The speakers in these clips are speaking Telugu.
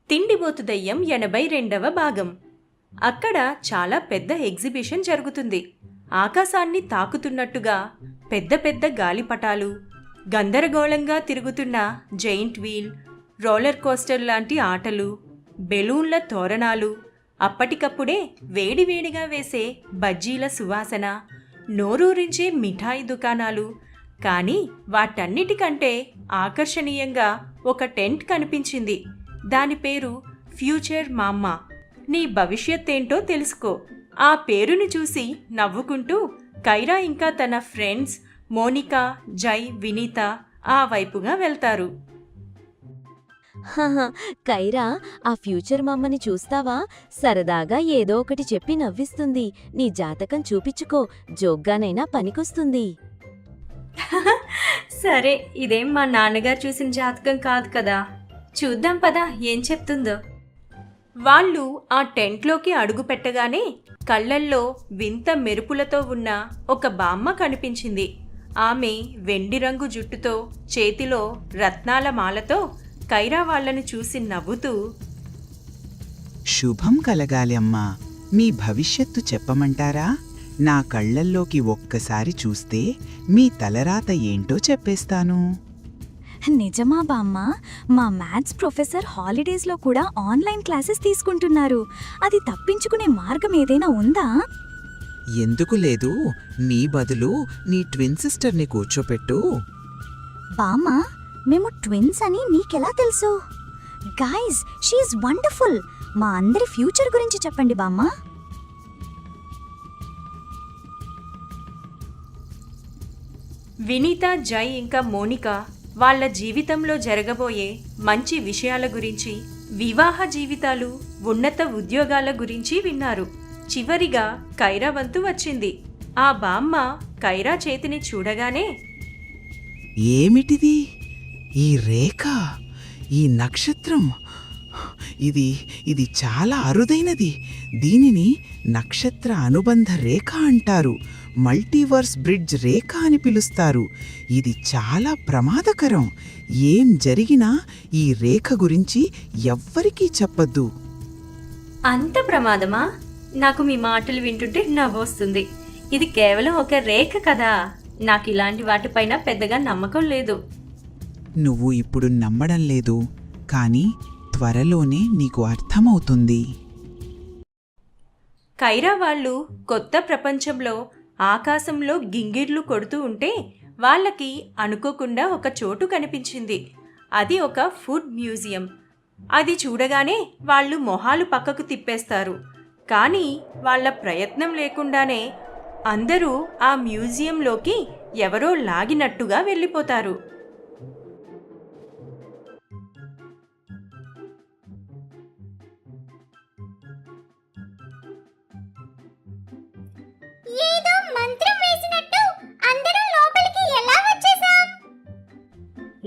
తిండిబోతు దెయ్యం 82వ భాగం. అక్కడ చాలా పెద్ద ఎగ్జిబిషన్ జరుగుతుంది. ఆకాశాన్ని తాకుతున్నట్టుగా పెద్ద పెద్ద గాలిపటాలు, గందరగోళంగా తిరుగుతున్న జైంట్ వీల్, రోలర్ కోస్టర్ లాంటి ఆటలు, బెలూన్ల తోరణాలు, అప్పటికప్పుడే వేడివేడిగా వేసే బజ్జీల సువాసన, నోరూరించే మిఠాయి దుకాణాలు. కానీ వాటన్నిటికంటే ఆకర్షణీయంగా ఒక టెంట్ కనిపించింది. దాని పేరు ఫ్యూచర్ మామ్మ. నీ భవిష్యత్తేంటో తెలుసుకో. ఆ పేరుని చూసి నవ్వుకుంటూ కైరా ఇంకా తన ఫ్రెండ్స్ మోనికా, జై, వినీత ఆ వైపుగా వెళ్తారు. కైరా, ఆ ఫ్యూచర్ మమ్మని చూస్తావా? సరదాగా ఏదో ఒకటి చెప్పి నవ్విస్తుంది. నీ జాతకం చూపించుకో, జోగ్గానైనా పనికొస్తుంది. సరే, ఇదేం మా నాన్నగారు చూసిన జాతకం కాదు కదా, చూద్దాం పదా ఏం చెప్తుందో. వాళ్ళు ఆ టెంట్లోకి అడుగు పెట్టగానే కళ్ళల్లో వింత మెరుపులతో ఉన్న ఒక బామ్మ కనిపించింది. ఆమె వెండి రంగు జుట్టుతో, చేతిలో రత్నాల మాలతో కైరా వాళ్లను చూసి నవ్వుతూ, శుభం కలగాలి అమ్మా, మీ భవిష్యత్తు చెప్పమంటారా? నా కళ్ళల్లోకి ఒక్కసారి చూస్తే మీ తలరాత ఏంటో చెప్పేస్తాను. నిజమా బామ్మ? మా మ్యాథ్స్ ప్రొఫెసర్ హాలిడేస్లో కూడా ఆన్లైన్ క్లాసెస్ తీసుకుంటున్నారు. అది తప్పించుకునే మార్గం ఏదైనా ఉందా? ఎందుకు లేదు, నీ బదులు నీ ట్విన్ సిస్టర్ని కూర్చోపెట్టు. బామ్మ, మేము ట్విన్స్ అని నీకెలా తెలుసు? Guys, she's wonderful. మా అందరి ఫ్యూచర్ గురించి చెప్పండి బామ్మ. వినీత, జై ఇంకా మోనికా వాళ్ళ జీవితంలో జరగబోయే మంచి విషయాల గురించి, వివాహ జీవితాలు, ఉన్నత ఉద్యోగాల గురించి విన్నారు. చివరిగా కైరా వంతు వచ్చింది. ఆ బామ్మ కైరా చేతిని చూడగానే, ఏమిటిది? ఈ రేఖ, ఈ నక్షత్రం, ఇది చాలా అరుదైనది. దీనిని నక్షత్ర అనుబంధ రేఖ అంటారు. మల్టీవర్స్ బ్రిడ్జ్ రేఖ అని పిలుస్తారు. ఇది చాలా ప్రమాదకరం. ఏం జరిగినా ఈ రేఖ గురించి ఎవ్వరికీ చెప్పద్దు. అంత ప్రమాదమా? నాకు మీ మాటలు వింటుంటే నవ్వొస్తుంది. ఇది కేవలం ఒక రేఖ కదా. నాకు ఇలాంటి వాటిపైన పెద్దగా నమ్మకం లేదు. నువ్వు ఇప్పుడు నమ్మడం లేదు, కానీ త్వరలోనే నీకు అర్థమవుతుంది. కైరా వాళ్ళు కొత్త ప్రపంచంలో ఆకాశంలో గింగిర్లు కొడుతూ ఉంటే వాళ్ళకి అనుకోకుండా ఒక చోటు కనిపించింది. అది ఒక ఫుడ్ మ్యూజియం. అది చూడగానే వాళ్ళు మొహాలు పక్కకు తిప్పేస్తారు. కానీ వాళ్ళ ప్రయత్నం లేకుండానే అందరూ ఆ మ్యూజియంలోకి ఎవరో లాగినట్టుగా వెళ్ళిపోతారు. ఏదో మంత్రం వేసినట్టు అందరూ లోపలికి ఎలా వచ్చేసాం?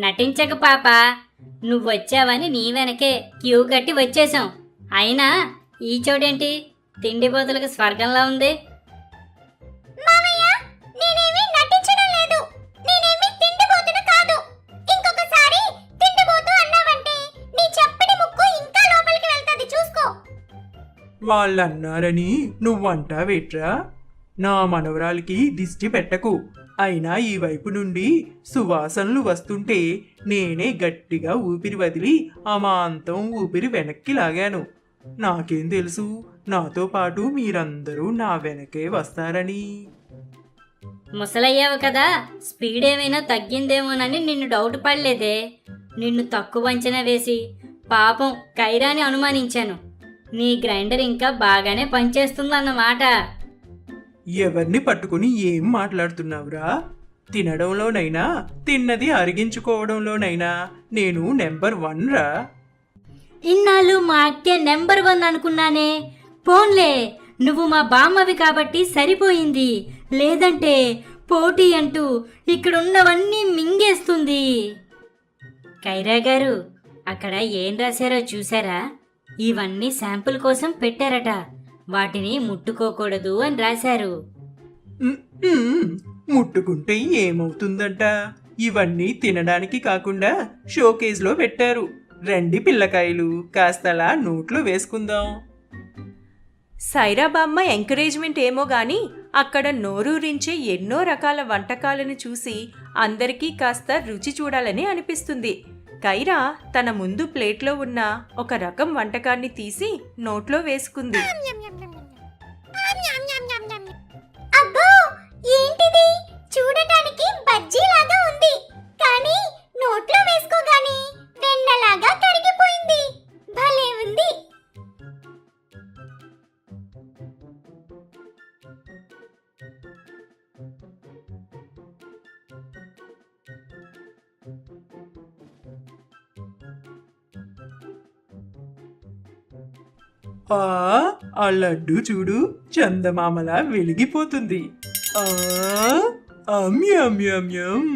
నటించక పాపా, నువ్వొచ్చావని నీ వెనకే క్యూ కట్టి వచ్చేసాం. అయినా ఈ చోటేంటి తిండిపోతులకు స్వర్గంలా ఉంది? మామయ్య, నేనేమీ నటించడం లేదు. నేనేమీ తిండిపోతును కాదు. ఇంకొకసారి తిండిపోతు అన్నావంటే నీ చప్పటి ముక్కు ఇంకా లోపలికి వెళ్తది, చూసుకో. వాళ్ళన్నారని నువ్వంటావేట్రా? నా మనవరాలికి దిష్టి పెట్టకు. అయినా ఈ వైపు నుండి సువాసనలు వస్తుంటే నేనే గట్టిగా ఊపిరి వదిలి అమాంతం ఊపిరి వెనక్కి లాగాను. నాకేం తెలుసు, నాతో పాటు మీరందరూ నా వెనకే వస్తారని. ముసలయ్యావు కదా, స్పీడ్ ఏమైనా తగ్గిందేమోనని నిన్ను డౌట్ పడలేదే. నిన్ను తక్కువ అంచనా వేసి పాపం కైరాని అనుమానించాను. నీ గ్రైండర్ ఇంకా బాగానే పనిచేస్తుందన్నమాట. ఎవరిని పట్టుకుని ఏం మాట్లాడుతున్నావురా? తినడంలోనైనా, తిన్నది అరిగించుకోవడంలోనైనా నేను నెంబర్ 1 రా. ఇన్నాళ్ళు మా అక్కే నెంబర్ 1 అనుకున్నానే. పోన్లే, నువ్వు మా బామ్మవి కాబట్టి సరిపోయింది. లేదంటే పోటీ అంటూ ఇక్కడున్నవన్నీ మింగేస్తుంది. కైరా గారు, అక్కడ ఏం రాశారో చూసారా? ఇవన్నీ శాంపుల్ కోసం పెట్టారట. వాటిని ముట్టుకోకూడదు అని రాశారు. ముట్టుకుంటే ఏమవుతుందంట? ఇవన్నీ తినడానికి కాకుండా షోకేజ్లో పెట్టారు. రండి పిల్లకాయలు, కాస్తలా నోట్లో వేసుకుందాం. సైరా బామ్మ ఎంకరేజ్మెంట్ ఏమో గాని అక్కడ నోరూరించే ఎన్నో రకాల వంటకాలను చూసి అందరికీ కాస్త రుచి చూడాలని అనిపిస్తుంది. కైరా తన ముందు ప్లేట్లో ఉన్న ఒక రకం వంటకాన్ని తీసి నోట్లో వేసుకుంది. అబ్బో, ఏంటిది? చూడటానికి బజ్జీలాగా ఉంది, కానీ నోట్లో వేసుకోగానే వెన్నలాగా కరిగిపోయింది. భలే ఉంది. ఆ లడ్డు చూడు, చందమామలా వెలిగిపోతుంది. అమ్యం,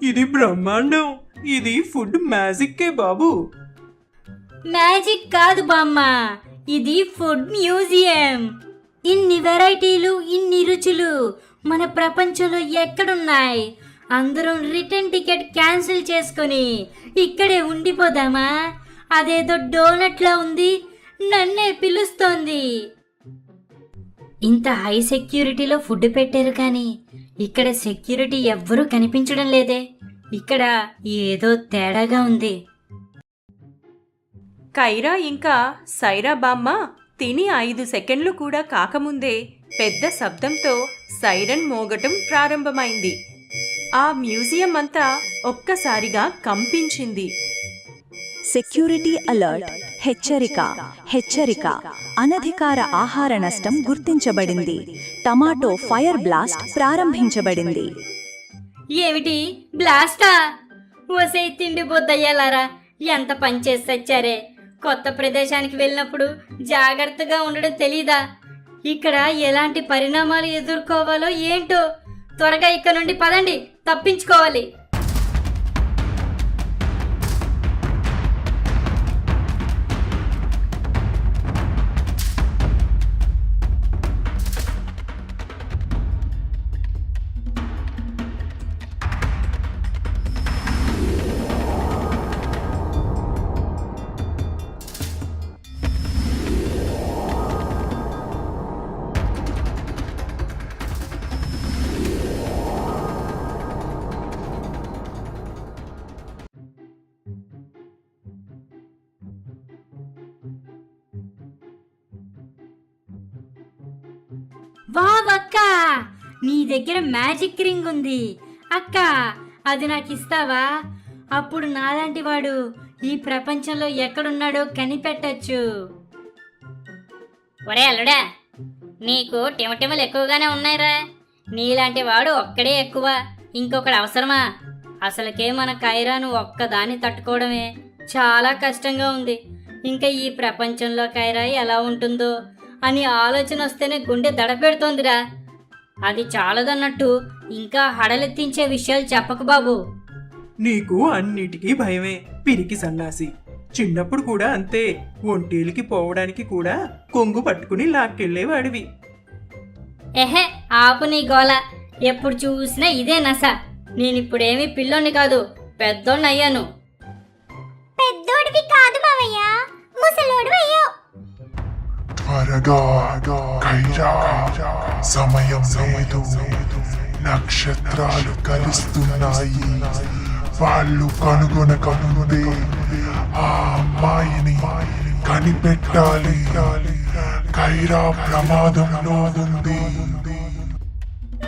ఇది బ్రహ్మాండం. ఇది ఫుడ్ మ్యాజిక్కే బాబు. మ్యాజిక్ కాదు బామ్మ, ఇది ఫుడ్ మ్యూజియం. ఇన్ని వెరైటీలు, ఇన్ని రుచులు మన ప్రపంచంలో ఎక్కడున్నాయి? అందరం రిటర్న్ టికెట్ క్యాన్సిల్ చేసుకొని ఇక్కడే ఉండిపోదామా? అదేదో డోనట్లా ఉంది, నన్నే పిలుస్తోంది. ఇంత హై సెక్యూరిటీలో ఫుడ్ పెట్టారు కానీ ఇక్కడ సెక్యూరిటీ ఎవ్వరూ కనిపించడం లేదే. ఇక్కడ ఏదో తేడాగా ఉంది. కైరా ఇంకా సైరా బామ్మ తిని 5 సెకండ్లు కూడా కాకముందే పెద్ద శబ్దంతో సైరన్ మోగటం ప్రారంభమైంది. ఆ మ్యూజియం అంతా ఒక్కసారిగా కంపించింది. Security alert. హెచ్చరిక, హెచ్చరిక. అనధికార ఆహార నష్టం గుర్తించబడింది. టమాటో ఫైర్ బ్లాస్ట్ ప్రారంభించబడింది. ఏమిటి బ్లాస్టా? ఓసై తిండి బొద్దయ్యాలారా, ఎంత పనిచేసి వచ్చారే. కొత్త ప్రదేశానికి వెళ్ళినప్పుడు జాగ్రత్తగా ఉండడం తెలీదా? ఇక్కడ ఎలాంటి పరిణామాలు ఎదుర్కోవాలో ఏంటో. త్వరగా ఇక్కడ నుండి పదండి, తప్పించుకోవాలి. వావక్క, నీ దగ్గర మ్యాజిక్ రింగ్ ఉంది అక్క, అది నాకు ఇస్తావా? అప్పుడు నాలాంటి వాడు ఈ ప్రపంచంలో ఎక్కడున్నాడో కనిపెట్టచ్చు. ఒరే అల్లుడా, నీకు టిమటిమలు ఎక్కువగానే ఉన్నాయిరా. నీలాంటి వాడు ఒక్కడే ఎక్కువ, ఇంకొకడు అవసరమా? అసలుకే మన కైరాను ఒక్కదాన్ని తట్టుకోవడమే చాలా కష్టంగా ఉంది. ఇంకా ఈ ప్రపంచంలో కైరా ఎలా ఉంటుందో అని ఆలోచన వస్తేనే గుండె దడపెడుతోందిరా. అది చాలదన్నట్టు ఇంకా హడలెత్తించే విషయాలు చెప్పకు బాబు. నీకు అన్నిటికీ భయమే, పిరికి సన్నాసి. చిన్నప్పుడు కూడా అంతే, ఒంటేలికి పోవడానికి కూడా కొంగు పట్టుకుని లాక్కెళ్ళేవాడివి. ఎహే, ఆపు నీ గోల. ఎప్పుడు చూసినా ఇదే నస. నేనిప్పుడేమీ పిల్లోని కాదు, పెద్దోణ్ణి అయ్యాను. పెద్దోడివి కాదు మావయ్య, ముసలోడు అయ్యో. త్వరగా కైరా, సమయం లేదు. నక్షత్రాలు కలుస్తున్నాయి. వాళ్ళు కనుగొనక ముందే ఆ అమ్మాయిని కనిపెట్టాలి. కైరా ప్రమాదంలో ఉంది.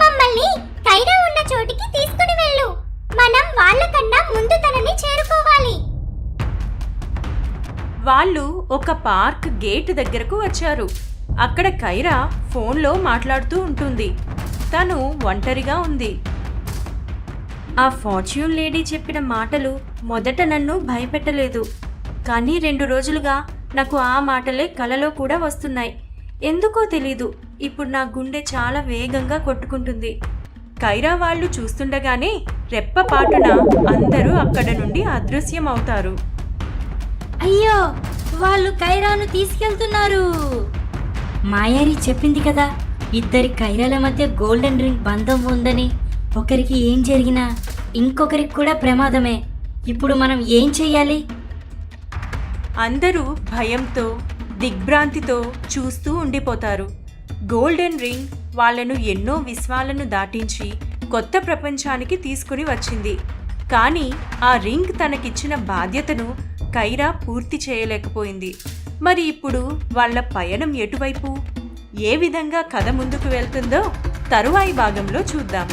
మమ్మల్ని కైరా ఉన్న చోటికి తీసుకుని వెళ్ళు. మనం వాళ్ళకన్నా ముందు తనని చేరుకోవాలి. వాళ్ళు ఒక పార్క్ గేట్ దగ్గరకు వచ్చారు. అక్కడ కైరా ఫోన్లో మాట్లాడుతూ ఉంటుంది. తను ఒంటరిగా ఉంది. ఆ ఫార్చ్యూన్ లేడీ చెప్పిన మాటలు మొదట నన్ను భయపెట్టలేదు, కానీ 2 రోజులుగా నాకు ఆ మాటలే కలలో కూడా వస్తున్నాయి. ఎందుకో తెలీదు, ఇప్పుడు నా గుండె చాలా వేగంగా కొట్టుకుంటుంది. కైరా వాళ్ళు చూస్తుండగానే రెప్పపాటున అందరూ అక్కడ నుండి అదృశ్యమవుతారు. అయ్యో, వాళ్ళు కైరాను తీసుకెళ్తున్నారు. మాయారి చెప్పింది కదా, ఇద్దరి కైరాల మధ్య గోల్డెన్ రింగ్ బంధం ఉందని. ఒకరికి ఏం జరిగినా ఇంకొకరికి కూడా ప్రమాదమే. ఇప్పుడు మనం ఏం చెయ్యాలి? అందరూ భయంతో దిగ్భ్రాంతితో చూస్తూ ఉండిపోతారు. గోల్డెన్ రింగ్ వాళ్ళను ఎన్నో విశ్వాలను దాటించి కొత్త ప్రపంచానికి తీసుకుని వచ్చింది. కానీ ఆ రింగ్ తనకిచ్చిన బాధ్యతను కైరా పూర్తి చేయలేకపోయింది. మరి ఇప్పుడు వాళ్ళ పయనం ఎటువైపు? ఏ విధంగా కథ ముందుకు వెళ్తుందో తరువాయి భాగంలో చూద్దాం.